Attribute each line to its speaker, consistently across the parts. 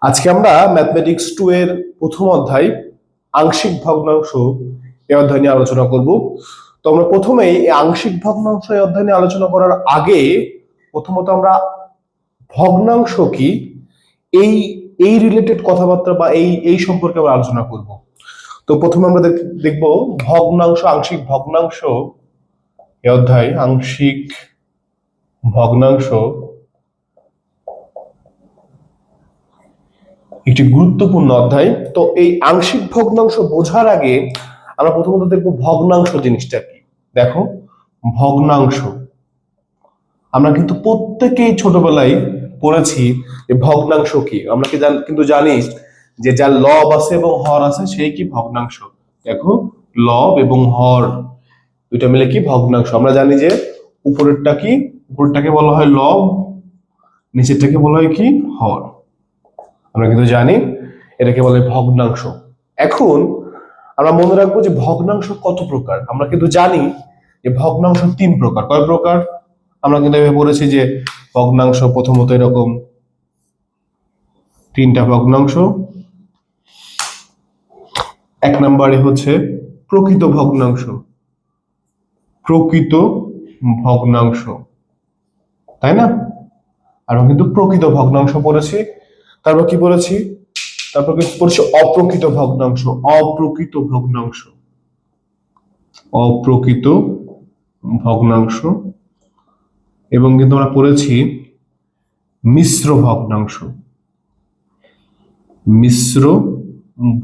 Speaker 1: আজকে আমরা ম্যাথমেটিক্স 2 এর প্রথম অধ্যায় আংশিক ভগ্নাংশ এই অধ্যায় নিয়ে আলোচনা করব। তো আমরা প্রথমেই এই আংশিক ভগ্নাংশ এই অধ্যায় নিয়ে আলোচনা করার আগে প্রথমত আমরা ভগ্নাংশ কি এই এই রিলেটেড কথাবার্তা বা এই এই সম্পর্কে আমরা আলোচনা করব। তো প্রথমে আমরা দেখব ভগ্নাংশ, আংশিক ভগ্নাংশ এই অধ্যায় আংশিক ভগ্নাংশ একটি গুরুত্বপূর্ণ অধ্যায়। তো এই আংশিক ভগ্নাংশ বোঝার আগে আমরা প্রথমত দেখব ভগ্নাংশ জিনিসটা কি। দেখো, ভগ্নাংশ আমরা কিন্তু প্রত্যেকেই ছোটবেলায় পড়েছি যে ভগ্নাংশ কি। আমরা কিন্তু জানি যে যার লব আছে এবং হর আছে সেই কি ভগ্নাংশ। দেখো, লব এবং হর দুইটা মিলে কি ভগ্নাংশ। আমরা জানি যে উপরেরটাকে বলা হয় লব, নিচেরটাকে বলা হয় কি হর। আমরা কিন্তু জানি এটাকে বলে ভগ্নাংশ। এখন আমরা মনে রাখবো যে ভগ্নাংশ কত প্রকার। আমরা কিন্তু জানি যে ভগ্নাংশ 3 প্রকার। কয় প্রকার? আমরা কিন্তু এভাবে পড়েছি যে ভগ্নাংশ প্রথমত এরকম 3টা ভগ্নাংশ। এক নম্বরে হচ্ছে প্রকৃত ভগ্নাংশ, প্রকৃত ভগ্নাংশ, তাই না? আমরা কিন্তু প্রকৃত ভগ্নাংশ পড়েছি। তারপর কি পড়েছি? তারপর পড়ছি অপ্রকৃত ভগ্নাংশ, অপ্রকৃত ভগ্নাংশ, অপ্রকৃত ভগ্নাংশ, এবং কিন্তু আমরা পড়েছি মিশ্র ভগ্নাংশ, মিশ্র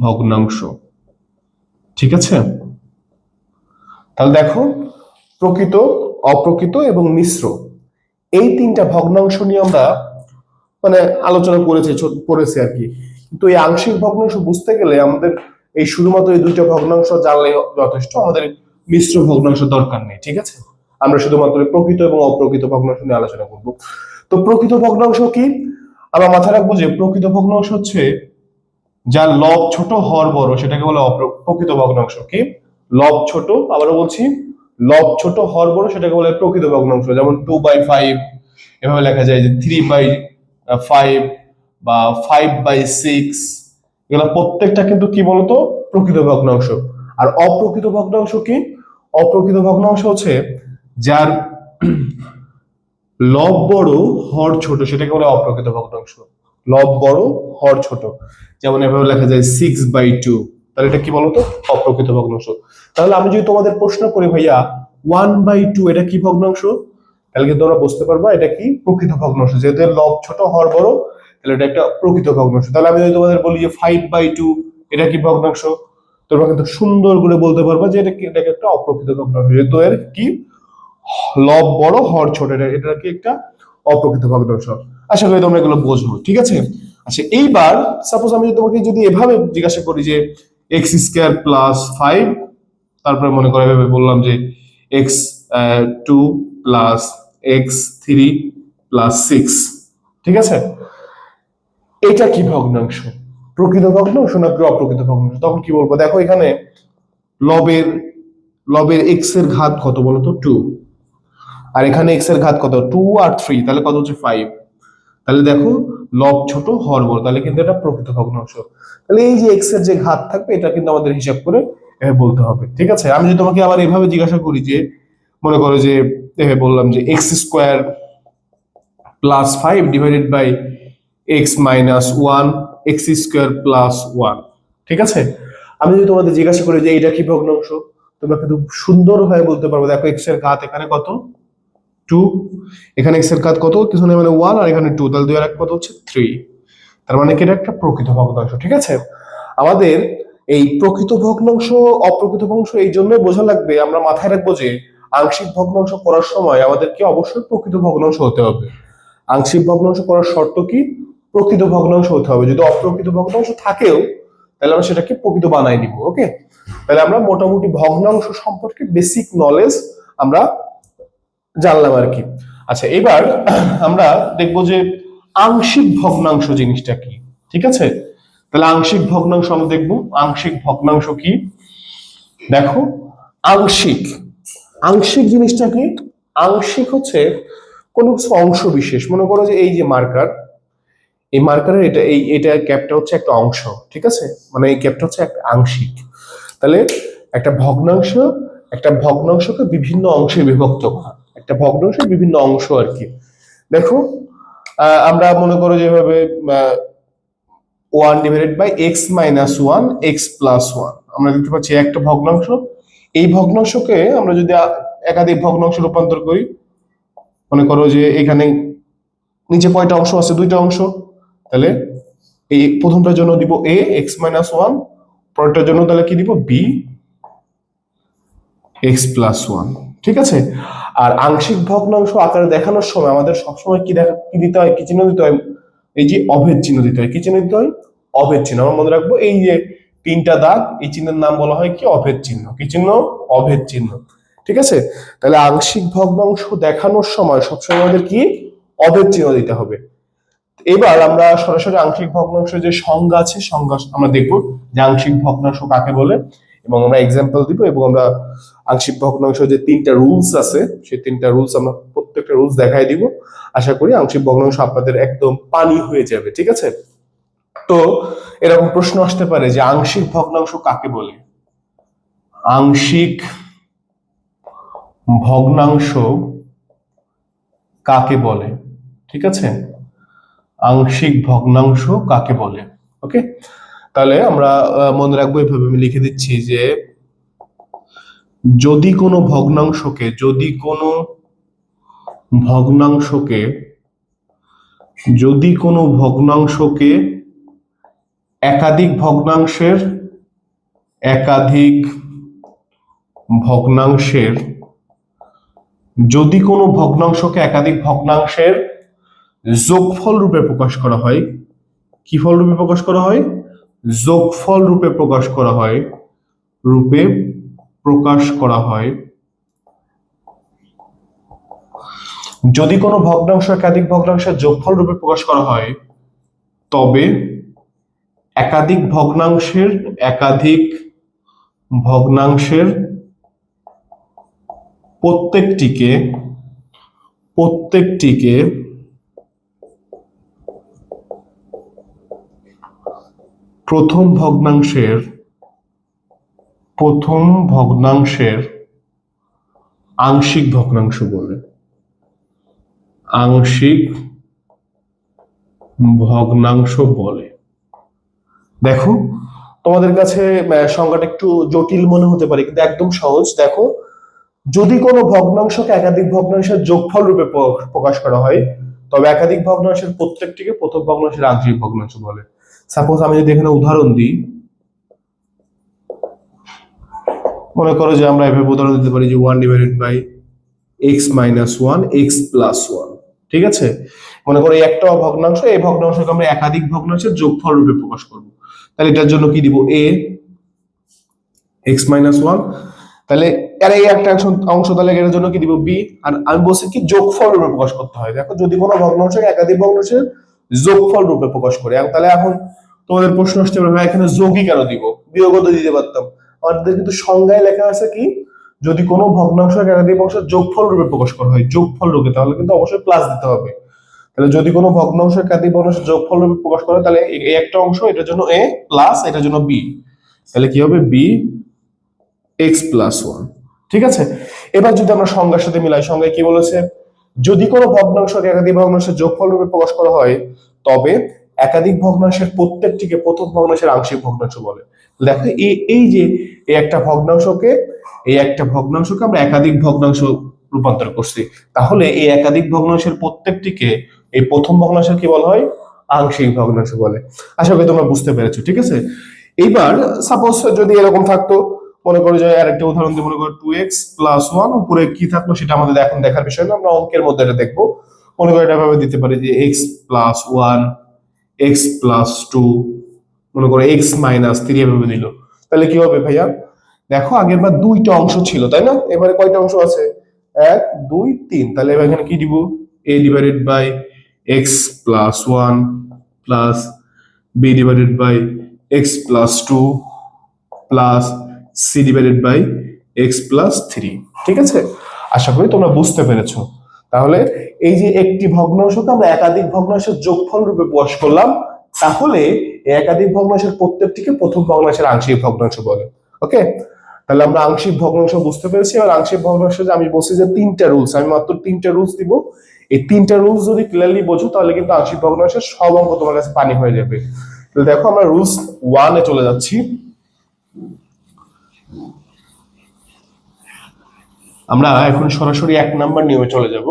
Speaker 1: ভগ্নাংশ। ঠিক আছে? তাহলে দেখো, প্রকৃত, অপ্রকৃত এবং মিশ্র এই 3টা ভগ্নাংশ নিয়ে আমরা আলোচনা পড়েছি আর কি। কিন্তু এই আংশিক ভগ্নাংশ বুঝতে গেলে আমাদের এই শুধুমাত্র এই 2টা ভগ্নাংশ জানলে যথেষ্ট, আমাদের মিশ্র ভগ্নাংশ দরকার নেই। ঠিক আছে? আমরা শুধুমাত্র প্রকৃত এবং অপ্রকৃত ভগ্নাংশ নিয়ে আলোচনা করব। তো প্রকৃত ভগ্নাংশ কি? আমরা মাথায় রাখবো যে প্রকৃত ভগ্নাংশ হচ্ছে যার লব ছোট হর বড়, সেটাকে বলে প্রকৃত ভগ্নাংশ। কি? লব ছোট, আবারও বলছি, লব ছোট হর বড়, সেটাকে বলে প্রকৃত ভগ্নাংশ। যেমন 2/5 এভাবে লেখা যায়, যে 3/5 বা 5/6, এগুলো প্রত্যেকটা কিন্তু কি বলতো প্রকৃত ভগ্নাংশ। আর অপ্রকৃত ভগ্নাংশ কি? অপ্রকৃত ভগ্নাংশ হচ্ছে যার লব বড় হর ছোট, সেটাকে বলে অপ্রকৃত ভগ্নাংশ। লব বড় হর ছোট, যেমন এভাবে লেখা যায় 6/2, তাহলে এটা কি বলতো অপ্রকৃত ভগ্নাংশ। তাহলে আমি যদি তোমাদের প্রশ্ন করি, ভাইয়া 1/2 এটা কি ভগ্নাংশ, তাহলে কিন্তু তোমরা বুঝতে পারবা এটা কি প্রকৃত ভগ্নাংশ। যেহেতু লব ছোট হর বড়, তাহলে এটা একটা প্রকৃত ভগ্নাংশ। তাহলে আমি যদি তোমাদের বলি যে 5/2 এটা কি ভগ্নাংশ, তোমরা কিন্তু সুন্দর করে বলতে পারবা যে এটা একটা অপ্রকৃত ভগ্নাংশ। যেহেতু এর কি লব বড় হর ছোট, এটা কি একটা অপ্রকৃত ভগ্নাংশ। আশা করি তোমরা এগুলো বুঝবো। ঠিক আছে? আচ্ছা, এইবার সাপোজ আমি তোমাকে যদি এভাবে জিজ্ঞাসা করি যে x² + 5, তারপরে মনে করো এভাবে বললাম যে x2 + x3 + 6, ঠিক আছে? এটা কি ভগ্নাংশ? প্রকৃত ভগ্নাংশ নাকি অপ্রকৃত ভগ্নাংশ? তখন কি বলবো? দেখো, এখানে লবের লবের x এর ঘাত কত বলতো? 2, আর এখানে x এর ঘাত কত? 2 আর 3, তাহলে কত হচ্ছে? 5। তাহলে দেখো, লব ছোট হর বড়, তাহলে কিন্তু এটা প্রকৃত ভগ্নাংশ। তাহলে এই যে x এর যে ঘাত থাকবে, এটা কিন্তু আমাদের হিসাব করে বলতে হবে। ঠিক আছে? আমি যদি তোমাকে আবার এভাবে জিজ্ঞাসা করি যে মনে করো যে বললাম যে x² + 5 / x - 1, x² + 1, ঠিক আছে? আমি যদি তোমাদের জিজ্ঞাসা করি যে এটা কি ভগ্নাংশ, তোমরা কিন্তু সুন্দরভাবে বলতে পারবে। দেখো, x এর ঘাত এখানে কত? 2, এখানে x এর ঘাত কত? কিছু নেই, 1, আর এখানে 2, তাহলে 2 আর 1 কত হচ্ছে? 3। তার মানে কি এটা একটা প্রকৃত ভগ্নাংশ। ঠিক আছে? আমাদের এই প্রকৃত ভগ্নাংশ অপ্রকৃত ভগ্নাংশ এই জন্য বোঝা লাগবে, আমরা মাথায় রাখবো যে আংশিক ভগ্নাংশ করার সময় আমাদেরকে অবশ্যই প্রকৃত ভগ্নাংশ হতে হবে। আংশিক ভগ্নাংশ করার শর্ত কি? প্রকৃত ভগ্নাংশ হতে হবে। যদি অপ্রকৃত ভগ্নাংশ থাকেও, তাহলে আমরা সেটাকে প্রকৃত বানাই নিব। ওকে? তাহলে আমরা মোটামুটি ভগ্নাংশ সম্পর্কে বেসিক নলেজ আমরা জানলাম আর কি। আচ্ছা, এবার আমরা দেখবো যে আংশিক ভগ্নাংশ জিনিসটা কি। ঠিক আছে? তাহলে আংশিক ভগ্নাংশ আমরা দেখবো। আংশিক ভগ্নাংশ কি? দেখো, আংশিক আংশিক জিনিসটা কি? আংশিক হচ্ছে কোন কিছু অংশ বিশেষ। মনে করো যে এই যে মার্কার, এই মার্কারের এটা ক্যাপটা হচ্ছে একটা অংশ, ঠিক আছে, মানে এই ক্যাপটা হচ্ছে একটা আংশিক। তাহলে একটা ভগ্নাংশকে বিভিন্ন অংশে বিভক্ত করা, একটা ভগ্নাংশের বিভিন্ন অংশ আর কি। দেখো আমরা মনে করো যেভাবে 1/(x-1) আমরা দেখতে পাচ্ছি একটা ভগ্নাংশ। এই ভগ্নাংশকে আমরা যদি একাধিক ভগ্নাংশ রূপান্তর করি, মনে করো যে এখানে নিচে কয়টা অংশ আছে, দুইটা অংশ, তাহলে এই প্রথমটার জন্য দিব a(x-1), পরেরটার জন্য তাহলে কি দিব b(x+1), ঠিক আছে। আর আংশিক ভগ্নাংশ আকারে দেখানোর সময় আমাদের সবসময় কি দিতে হয়, কি চিহ্ন দিতে হয়, এই যে অভেদ চিহ্ন দিতে হয়। কি চিহ্ন দিতে হয়? অভেদ চিহ্ন। আমরা মনে রাখবো এই যে তিনটা দাগ, এই চিহ্নের নাম বলা হয় কি? অভেদ চিহ্ন। কি চিহ্ন? অভেদ চিহ্ন, ঠিক আছে। তাহলে আংশিক ভগ্নাংশ দেখানোর সময় সবসময় আমাদের কি অভেদ চিহ্ন দিতে হবে। এবার আমরা সরাসরি আংশিক ভগ্নাংশের যে সংজ্ঞা আছে, সংজ্ঞা আমরা দেখব যে আংশিক ভগ্নাংশ কাকে বলে, এবং আমরা এক্সাম্পল দিব, এবং আমরা আংশিক ভগ্নাংশ যে তিনটা রুলস আছে সেই তিনটা রুলস আমরা প্রত্যেকটা রুলস দেখাই দিব। আশা করি আংশিক ভগ্নাংশ আপনাদের একদম পানি হয়ে যাবে, ঠিক আছে। তো এরকম প্রশ্ন আসতে পারে যে আংশিক ভগ্নাংশ কাকে বলে? আংশিক ভগ্নাংশ কাকে বলে, ঠিক আছে, আংশিক ভগ্নাংশ কাকে বলে। ওকে, তাহলে আমরা মনে রাখবো, এইভাবে আমি লিখে দিচ্ছি যে যদি কোনো ভগ্নাংশকে একাধিক ভগ্নাংশের যোগফল রূপে প্রকাশ করা হয়। কি ফল রূপে প্রকাশ করা হয়? যোগফল রূপে প্রকাশ করা হয়। যদি কোনো ভগ্নাংশ একাধিক ভগ্নাংশের যোগফল রূপে প্রকাশ করা হয়, তবে একাধিক ভগ্নাংশের প্রত্যেকটিকে প্রথম ভগ্নাংশের আংশিক ভগ্নাংশ বলে। দেখো, তোমাদের কাছে সংজ্ঞাটা একটু জটিল মনে হতে পারে, কিন্তু একদম সহজ। দেখো, যদি কোনো ভগ্নাংশকে একাধিক ভগ্নাংশের যোগফল রূপে প্রকাশ করা হয়, তবে একাধিক ভগ্নাংশের প্রত্যেকটিকে প্রথম ভগ্নাংশের আংশিক ভগ্নাংশ বলে। সাপোজ আমি যদি এখানে উদাহরণ দিই, মনে করো যে আমরা এভাবে উদাহরণ দিতে পারি যে 1/(x-1) x+1, ঠিক আছে। মনে করো এই একটা ভগ্নাংশ, এই ভগ্নাংশকে আমরা একাধিক ভগ্নাংশের যোগফল রূপে প্রকাশ করব। তাহলে এটার জন্য কি দিব? a(x-1), তাহলে এর এই একটা অংশ, তাহলে এর জন্য কি দিব? b। আর আমি বলছি কি যোগফল রূপে প্রকাশ করতে হয়। দেখো, যদি কোনো ভগ্নাংশকে একাধিক ভগ্নাংশের যোগফল রূপে প্রকাশ করে, তাহলে এখন তোমাদের প্রশ্ন আসতে পারে, এখানে যোগই কেন দিব? বিয়োগও তো দিতে পারতাম। আমাদের কিন্তু সংজ্ঞায় লেখা আছে কি, যদি কোনো ভগ্নাংশ একাধিক ভগ্নাংশের যোগফল রূপে প্রকাশ করা হয়, যোগফল রূপে, তাহলে কিন্তু অবশ্যই প্লাস দিতে হবে। তাহলে যদি কোনো ভগ্নাংশ একাধিক ভগ্নাংশের যোগফল রূপে প্রকাশ করে, তাহলে এই একটা অংশ, এটার জন্য a প্লাস এটার জন্য b, তাহলে কি হবে? b(x+1), ঠিক আছে। এবার যদি আমরা সংজ্ঞার সাথে মিলাই, সংজ্ঞায় কি বলেছে? যদি কোনো ভগ্নাংশকে একাধিক ভগ্নাংশের যোগফল রূপে প্রকাশ করা হয়, তবে একাধিক ভগ্নাংশের প্রত্যেকটিকে প্রথম ভগ্নাংশের আংশিক ভগ্নাংশ বলে। দেখো, এই যে এই একটা ভগ্নাংশকে আমরা একাধিক ভগ্নাংশ রূপান্তর করছি, তাহলে এই একাধিক ভগ্নাংশের প্রত্যেকটিকে এই প্রথম ভগ্নাংশের কি বলা হয়? আংশিক ভগ্নাংশ বলে। আশা করি তোমরা বুঝতে পেরেছো, ঠিক আছে। এইবার সাপোজ যদি এরকম থাকতো, মনে করো যে আরেকটা উদাহরণ দিয়ে, মনে করো 2x+1, উপরে কি থাকলো সেটা আমাদের এখন দেখার বিষয় না, আমরা অঙ্কের মধ্যে এটা দেখবো। মনে করো এটা ভাবে দিতে পারি যে x+1, x+2, মনে করো x-3 এভাবে দিল, তাহলে কি হবে ভাইয়া? দেখো, আগের বার দুইটা অংশ ছিল, তাই না? এবারে কয়টা অংশ আছে? 1 2 3। তাহলে এখানে কি দিব? a/(x+1) plus b/(x+2) plus c/(x+3), ঠিক আছে। আশা করি তোমরা বুঝতে পেরেছো। তাহলে এই যে একটি ভগ্নাংশকে আমরা একাধিক ভগ্নাংশের যোগফল রূপে প্রকাশ করলাম, তাহলে এই একাধিক ভগ্নাংশের প্রত্যেকটিকে প্রথম ভগ্নাংশের আংশিক ভগ্নাংশ বলে। ওকে, তাহলে আমরা আংশিক ভগ্নাংশ বুঝতে পেরেছি। আর আংশিক ভগ্নাংশ যে আমি বলছি যে তিনটা রুলস, আমি মাত্র তিনটা রুলস দিব। এই তিনটা রুলস যদি ক্লিয়ারলি বোঝো তাহলে কিন্তু আংশিক ভগ্নাংশের সব অঙ্ক তোমার কাছে পানি হয়ে যাবে। তো দেখো আমরা রুলস 1 এ চলে যাচ্ছি। আমরা এখন সরাসরি 1 নাম্বার নিয়মে চলে যাব।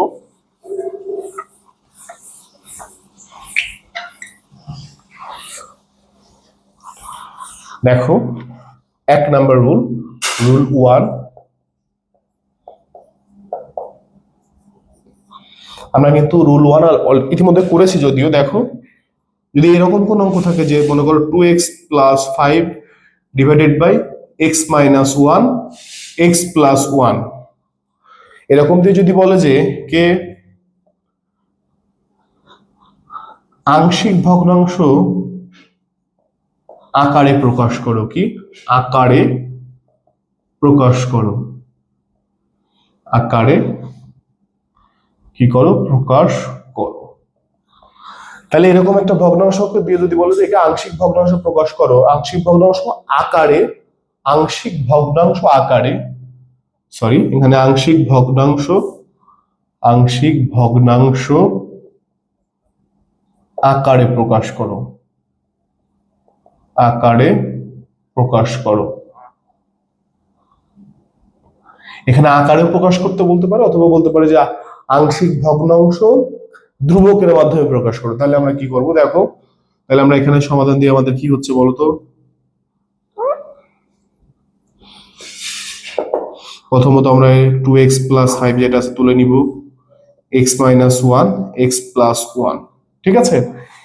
Speaker 1: দেখো 1 নাম্বার রুল, রুল 1, আমরা কিন্তু রুল 1 ইতিমধ্যে করেছি যদিও। দেখো যদি এরকম কোন অঙ্ক থাকে যে মনে করো 2x + 5 divided by x - 1 x + 1, এরকম দিয়ে যদি বলে যে কে আংশিক ভগ্নাংশ আকারে প্রকাশ করো, কি আকারে প্রকাশ করো, আকারে কি করো প্রকাশ করো, তাহলে এরকম একটা ভগ্নাংশকে দিয়ে যদি বলে যে একে আংশিক ভগ্নাংশ প্রকাশ করো, আংশিক ভগ্নাংশ আকারে, আংশিক ভগ্নাংশ আকারে, সরি এখানে আংশিক ভগ্নাংশ, আংশিক ভগ্নাংশ আকারে প্রকাশ করো, আকারে প্রকাশ করো। এখানে আকারে প্রকাশ করতে বলতে পারে, অথবা বলতে পারে যে আংশিক ভগ্নাংশ ধ্রুবকের মাধ্যমে প্রকাশ করো। তাহলে আমরা কি করব দেখো, তাহলে আমরা এখানে সমাধান দিয়ে আমাদের কি হচ্ছে বলতো, প্রথমত আমরা 2x + 5 যেটা আছে তুলে নিব, x - 1 x + 1, ঠিক আছে।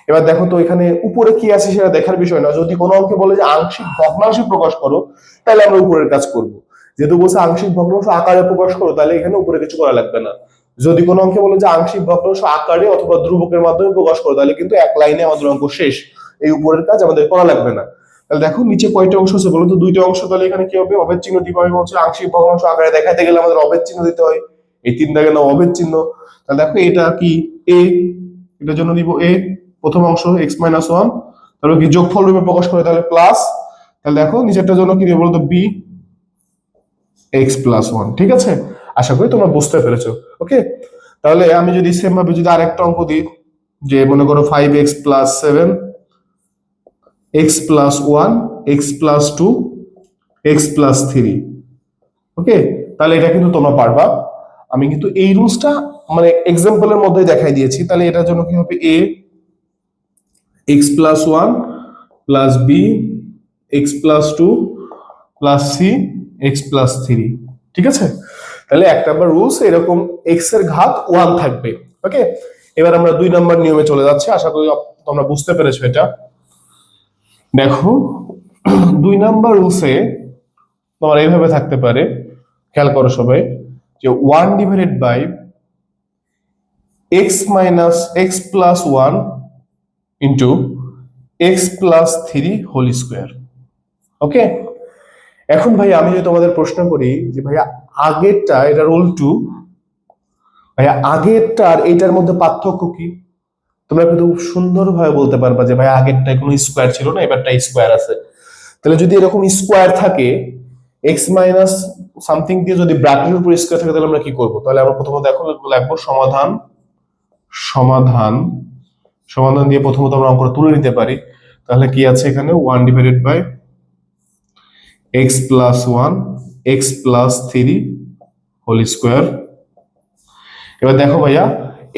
Speaker 1: এবার দেখো তো এখানে উপরে কি আছে সেটা দেখার বিষয় না, যদি কোনো অঙ্কে বলে যে আংশিক ভগ্নাংশ প্রকাশ করো তাহলে আমরা উপরের কাজ করব। যেহেতু বলছে আংশিক ভগ্নাংশ আকারে প্রকাশ করো, তাহলে এখানে উপরে কিছু করা লাগবে না। যদি কোনো অঙ্কে বলে যে আংশিক ভগ্নাংশ আকারে অথবা ধ্রুবকের মাধ্যমে প্রকাশ করো, তাহলে কিন্তু এক লাইনে আমাদের অঙ্ক শেষ, এই উপরের কাজ আমাদের করা লাগবে না। তাহলে দেখো নিচে কয়টা অংশ আছে বলো তো, দুইটা অংশ, তাহলে এখানে কি হবে অভেদ চিহ্ন দিব। আমি বলছি আংশিক ভগ্নাংশ আকারে দেখাতে গেলে আমাদের অভেদ চিহ্ন দিতে হয়, এই 3 দাগে নাও অভেদ চিহ্ন। তাহলে দেখো এটা কি a, এটার জন্য দিব a, প্রথম অংশ x - 1, তাহলে কি যোগফল রূপে প্রকাশ করে তাহলে প্লাস, তাহলে দেখো নিচেরটার জন্য কি দিব বলতো b x + 1, ঠিক আছে। আশা করি তোমরা বুঝতে পেরেছো। ওকে, তাহলে আমি যদি সেম ভাবে যদি আরেকটা অঙ্ক দিই, যে মনে করো 5x + 7 x + 1 x + 2 x + 3, ওকে, তাহলে এটা কিন্তু তোমরা পারবা। আমি কিন্তু এই রুলসটা মানে এক্সাম্পলের মধ্যে দেখাই দিয়েছি। তাহলে এটার জন্য কি হবে a x + 1 + b x + 2 + c x + 3, ঠিক আছে। তাহলে 1 নাম্বার রুলস এরকম x এর ঘাত 1 থাকবে। ওকে, এবার আমরা 2 নাম্বার নিয়মে চলে যাচ্ছি। আশা করি তোমরা বুঝতে পেরেছো এটা। দেখো 2 নাম্বার রুলসে তোমার এইভাবে থাকতে পারে, খেয়াল করো সবাই, যে 1 divided by x - x + 1 into x + 3 whole square. Okay, এখন ভাই আমি যদি তোমাদের প্রশ্ন করি যে ভাইয়া আগেরটা, এটা রুল 2, ভাইয়া আগেরটা আর এইটার মধ্যে পার্থক্য কি, তোমরা কিন্তু খুব সুন্দরভাবে বলতে পারবা যে ভাই আগেরটায় কোনো স্কোয়ার ছিল না, এবারটা স্কোয়ার আছে। তাহলে যদি এরকম স্কোয়ার থাকে, এক্স মাইনাস সামথিং দিয়ে যদি ব্র্যাকেটের উপর স্কোয়ার থাকে, তাহলে আমরা কি করব? তাহলে আমরা প্রথমে দেখো লিখবো সমাধান, সমাধান, সমাধান দিয়ে প্রথমত আমরা অঙ্কটা তুলে নিতে পারি। তাহলে কি আছে এখানে 1 divided by x + 1 x + 3 whole square. এবার দেখো ভাইয়া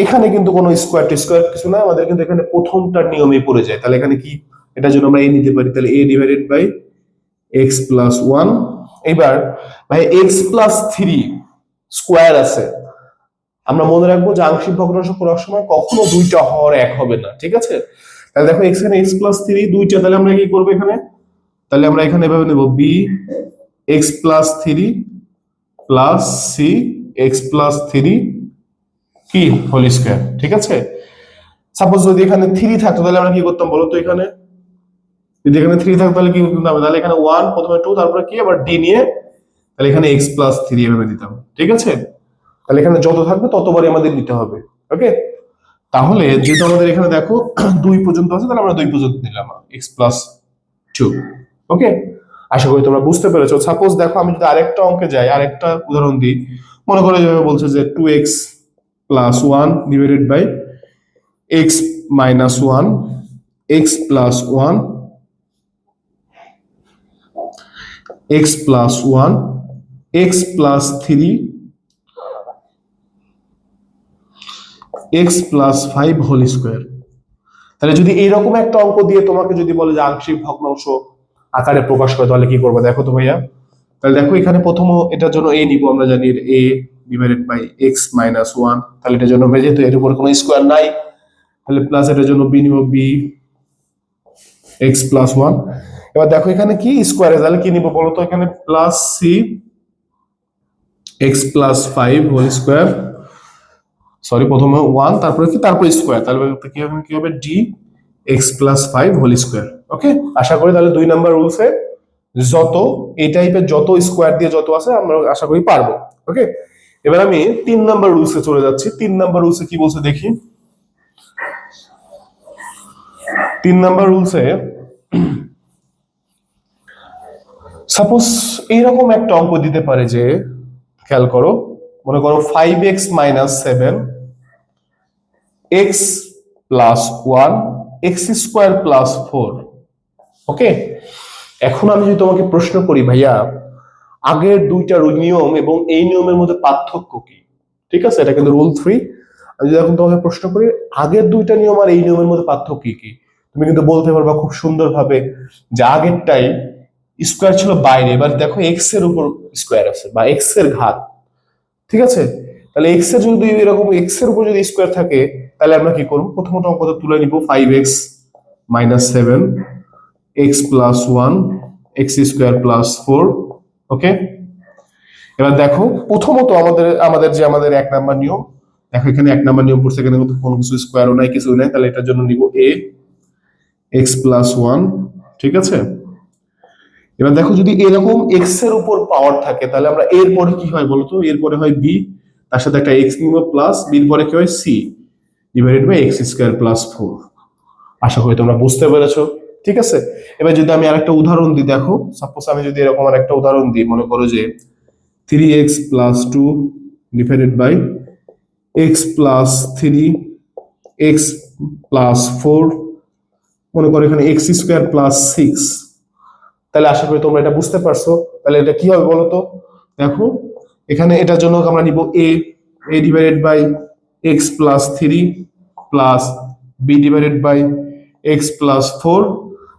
Speaker 1: এখানে কিন্তু কোনো স্কোয়ার টিস্কোয়ার কিছু না, আমাদের কিন্তু এখানে প্রথমটার নিয়মে পড়ে যায়। তাহলে এখানে কি, এটার জন্য আমরা a নিতে পারি, তাহলে a ডিভাইডেড বাই x + 1। এবার ভাই x + 3 স্কোয়ার আছে, আমরা মনে রাখবো যে আংশিক ভগ্নাংশ করার সময় কখনো দুইটা হর এক হবে না, ঠিক আছে। তাহলে দেখো এখানে x + 3 দুইটা, তাহলে আমরা কি করবো এখানে, তাহলে আমরা এখানে এভাবে নেব b x + 3 plus c x + 3 কি হোল স্কয়ার, ঠিক আছে। সাপোজ যদি এখানে 3 থাকতো তাহলে আমরা কি করতাম বলো তো, এখানে যদি এখানে 3 থাকতো তাহলে কি করতাম, তাহলে এখানে 1 প্রথমে 2 তারপরে কি আবার d নিয়ে, তাহলে এখানে x + 3 এভাবে দিতাম, ঠিক আছে। তাহলে এখানে যত থাকবে ততবারই আমাদের নিতে হবে। ওকে, তাহলে যেহেতু আমাদের এখানে দেখো 2 পর্যন্ত আছে, তাহলে আমরা 2 পর্যন্ত নিলাম x+2। ওকে, আশা করি তোমরা বুঝতে পেরেছো। সাপোজ দেখো আমি যদি আরেকটা অঙ্কে যাই, আরেকটা উদাহরণ দিই, মনে করো যেভাবে বলছে যে 2x+1 divided by x-1, x+1, x+1, x+3, x+5 whole square. তাহলে যদি এইরকম একটা অঙ্ক দিয়ে তোমাকে যদি বলে যে আংশিক ভগ্নাংশ আকারে প্রকাশ করে, তাহলে কি করবে দেখো তো ভাইয়া। তাহলে দেখো এখানে প্রথম এটার জন্য a নিব, আমরা জানি a ডিভাইডেড বাই x-1, তাহলে এটার জন্য যেহেতু এর উপর কোনো স্কয়ার নাই, তাহলে প্লাস এটার জন্য b নিব, b x+1। এবার দেখো এখানে কি স্কয়ারে, তাহলে কি নিব বলো তো, এখানে plus c x+5 whole square, sorry প্রথমে 1 তারপরে কি, তারপর স্কয়ার, তাহলে কি হবে d x+5 হোল স্কয়ার। ওকে, আশা করি তাহলে 2 নাম্বার রুলসে যত এই টাইপের যত স্কয়ার দিয়ে যত আছে আমরা আশা করি পারবো। ওকে, এবার আমি 3 নাম্বার রুলসে চলে যাচ্ছি। 3 নাম্বার রুলসে কি বলছে দেখি। 3 নাম্বার রুলসে সাপোজ এইরকম একটা অঙ্ক দিতে পারে যে, খেয়াল করো, মনে করো 5x-7 x+1 x²+4। ওকে, এখন আমি যদি তোমাকে প্রশ্ন করি ভাইয়া আগের দুইটা নিয়ম এবং এই নিয়মের মধ্যে পার্থক্য কি, ঠিক আছে, এটা কিন্তু রুল 3। আমি যদি এখন তোমাকে প্রশ্ন করি আগের দুইটা নিয়ম আর এই নিয়মের মধ্যে পার্থক্য কি, তুমি কিন্তু বলতে পারবা খুব সুন্দরভাবে যে আগেরটাই স্কোয়ার ছিল বাইরে, এবার দেখো এক্স এর উপর স্কোয়ার আছে বা এক্স এর ঘাত, ঠিক আছে। তাহলে এক্স এর যদি এরকম এক্স এর উপর যদি স্কোয়ার থাকে, তাহলে আমরা কি করবো, প্রথমত অঙ্কটা তুলে নিব 5x-7 x+1 x²+4। ওকে, এবার দেখো প্রথমত আমাদের যে আমাদের 1 নাম্বার নিয়ম, দেখো এখানে 1 নাম্বার নিয়ম পড়ছে, এখানে কোনো কিছু স্কোয়ারও নাই, কিছু নাই, তাহলে এটার জন্য নিব a x+1, ঠিক আছে। এবার দেখো যদি এরকম এক্স এর উপর পাওয়ার থাকে, তাহলে আমরা এর পরে কি হয় বলতো, এর পরে হয় বি, তার সাথে একটা এক্স নিব, প্লাস বির পরে কি হয় সি ডিভাইডেড বাই x²+4। আশা করি তোমরা বুঝতে পেরেছো, ঠিক আছে। এবার যদি আমি আরেকটা উদাহরণ দিই, দেখো সাপোজ আমি যদি এরকম আরেকটা উদাহরণ দিই, মনে করো যে 3x+2 divided by x+3 x+4, মনে করো এখানে x²+6। তাহলে আশা করি তোমরা এটা বুঝতে পারছো। তাহলে এটা কি হবে বলতো, দেখো এখানে এটার জন্য আমরা নিব a divided by x+3 plus b divided by x+4।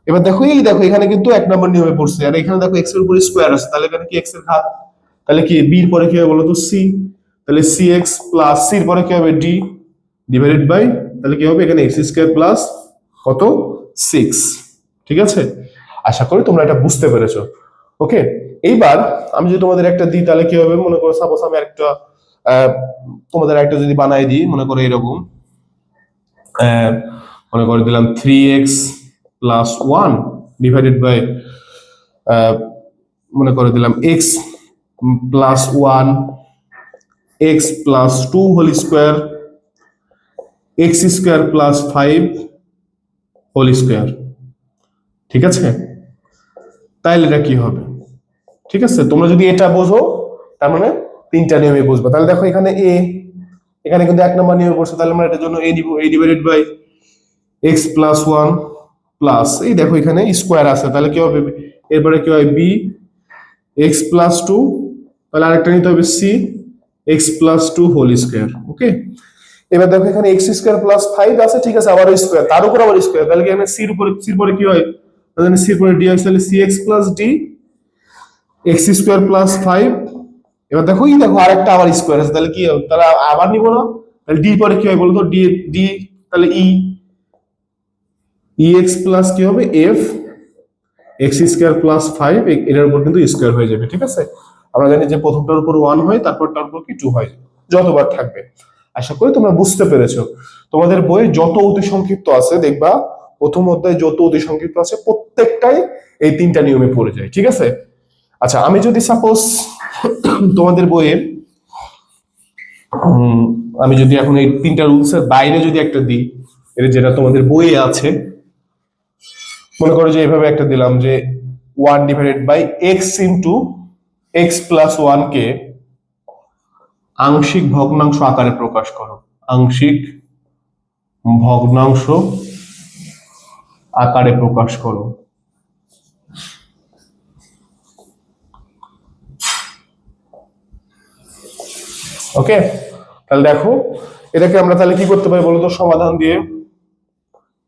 Speaker 1: এবার দেখো দেখো এখানে কিন্তু 1 নম্বর নিয়মে পড়ছে, আর এখানে দেখো x এর উপর স্কয়ার আছে, তাহলে এখানে কি x এর ঘাত, তাহলে কি b এর পরে কি হবে বলতো c, তাহলে cx প্লাস c এর পরে কি হবে d ডিভাইডেড বাই, তাহলে কি হবে এখানে x² প্লাস কত 6, ঠিক আছে। আশা করি তোমরা এটা বুঝতে পেরেছো। ওকে, এইবার আমি যদি তোমাদের একটা দিই, তাহলে কি হবে, মনে করো সাপোজ আমি একটা তোমাদের একটা যদি বানাই দিই, মনে করো এরকম মনে করে দিলাম 3x+1 ডিভাইডেড বাই মনে করে দিলাম x+1 x+2 whole square x²+5 whole square, ঠিক আছে। তাহলে এটা কি হবে, ঠিক আছে। তোমরা যদি এটা বোঝো তার মানে 3টা নিয়মে বুঝবে। তাহলে দেখো এখানে এখানে কিন্তু 1 নম্বর নিয়মে পড়ছে, তাহলে আমরা এটার জন্য a দিব, a divided by x+1 plus এই দেখো এখানে স্কয়ার আছে, তাহলে কি হবে এরপরে কি হয় b x+2, তাহলে আরেকটা নিতে হবে c x+2 হোল স্কয়ার। ওকে, এবার দেখো এখানে x²+5 আছে, ঠিক আছে, আবার স্কয়ার, তার উপর আবার স্কয়ার, তাহলে কি এখানে c এর উপরে কি হয়, তাহলে c এর উপরে d হয়, তাহলে cx + d x²+5। এবার দেখো দেখো আরেকটা আবার স্কয়ার আছে, তাহলে কি হবে, তাহলে আবার নিব না, তাহলে d পরে কি হয় বলতো, d তাহলে ex প্লাস কি হবে f x²+5, এটার উপর কিন্তু স্কয়ার হয়ে যাবে, ঠিক আছে। আমরা জানি যে প্রথমটার উপর 1 হয়, তারপরটার উপর কি 2 হয়, যতবার থাকবে। আশা করি তোমরা বুঝতে পেরেছো। তোমাদের বইয়ে যত অতি সংক্ষিপ্ত আছে দেখবা, প্রথম অধ্যায়ে যত অতি সংক্ষিপ্ত আছে প্রত্যেকটাই এই 3টা নিয়মে পড়ে যায়, ঠিক আছে। আচ্ছা, আমি যদি সাপোজ তোমাদের বইয়ে আমি যদি এখন এই তিনটা রুলস এর বাইরে যদি একটা দিই, এটা যেটা তোমাদের বইয়ে আছে, মনে করো যে এইভাবে একটা দিলাম যে 1/x * x+1 কে আংশিক ভগ্নাংশ আকারে প্রকাশ করো। আংশিক ভগ্নাংশ আকারে প্রকাশ করো। ওকে, তাহলে দেখো এটাকে আমরা তাহলে কি করতে পারি বলতো সমাধান দিয়ে।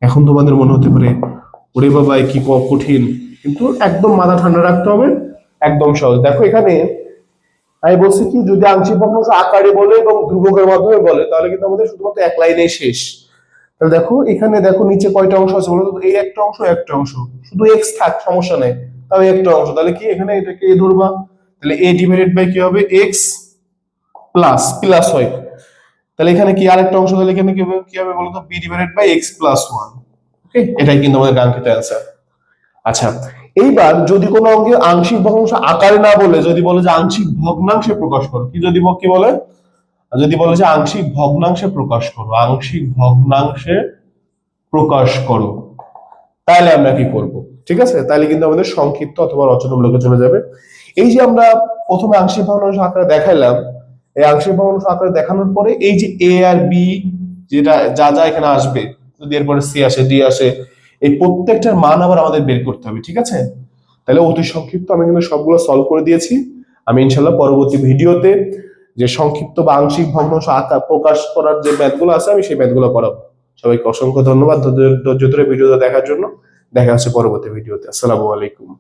Speaker 1: এখন তোমাদের মনে হতে পারে ওরে বাবা কি কঠিন, কিন্তু একদম মাথা ঠান্ডা রাখতে হবে, একদম সহজ। দেখো এখানে আমি বলছি কি, যদি আংশিক ভগ্নাংশ আকারে বলে এবং ধ্রুবকের মাধ্যমে বলে তাহলে কিন্তু আমাদের শুধুমাত্র এক লাইনেই শেষ। তাহলে দেখো এখানে দেখো নিচে কয়টা অংশ আছে বলো তো, এই একটা অংশ একটা অংশ, শুধু এক্স থাক সমস্যা নেই, তাহলে একটা অংশ, তাহলে কি এখানে এটাকে এ ধরবা, তাহলে এ ডিভাইডেড বাই কি হবে এক্স প্লাস প্লাস হয়, তাহলে এখানে কি আরেকটা অংশ, তাহলে এখানে কি হবে বলো তো বি ডিভাইডেড বাই x+1। ওকে, এটাই কিন্তু আমাদের কাঙ্ক্ষিত অ্যান্সার। আচ্ছা, এইবার যদি কোনো অঙ্কে আংশিক ভগ্নাংশ আকারে না বলে যদি বলে যে আংশিক ভগ্নাংশে প্রকাশ করো, কি যদি কি বলে, যদি বলে যে আংশিক ভগ্নাংশে প্রকাশ করো, আংশিক ভগ্নাংশে প্রকাশ করো, তাহলে আমরা কি করব? ঠিক আছে, তাহলে কিন্তু আমাদের সংক্ষিপ্ত অথবা রচনামূলকে চলে যাবে। এই যে আমরা প্রথমে আংশিক ভগ্নাংশ আকারে দেখাইলাম, এই আংশিক ভগ্নাংশ আকারে দেখানোর পরে এই যে এ আর বি যেটা যা যা এখানে আসবে, যদি এরপরে সি আসে ডি আসে, এই প্রত্যেকটার মান আবার আমাদের বের করতে হবে। ঠিক আছে, তাহলে অতি সংক্ষিপ্ত আমি কিন্তু সবগুলো সলভ করে দিয়েছি। আমি ইনশাল্লাহ পরবর্তী ভিডিওতে যে সংক্ষিপ্ত বা আংশিক ভগ্নাংশ আকার প্রকাশ করার যে ম্যাথগুলো আছে আমি সেই ম্যাথগুলো করাবো। সবাইকে অসংখ্য ধন্যবাদ ধৈর্য ধরে ভিডিওটা দেখার জন্য। দেখা হচ্ছে পরবর্তী ভিডিওতে। আসসালামু আলাইকুম।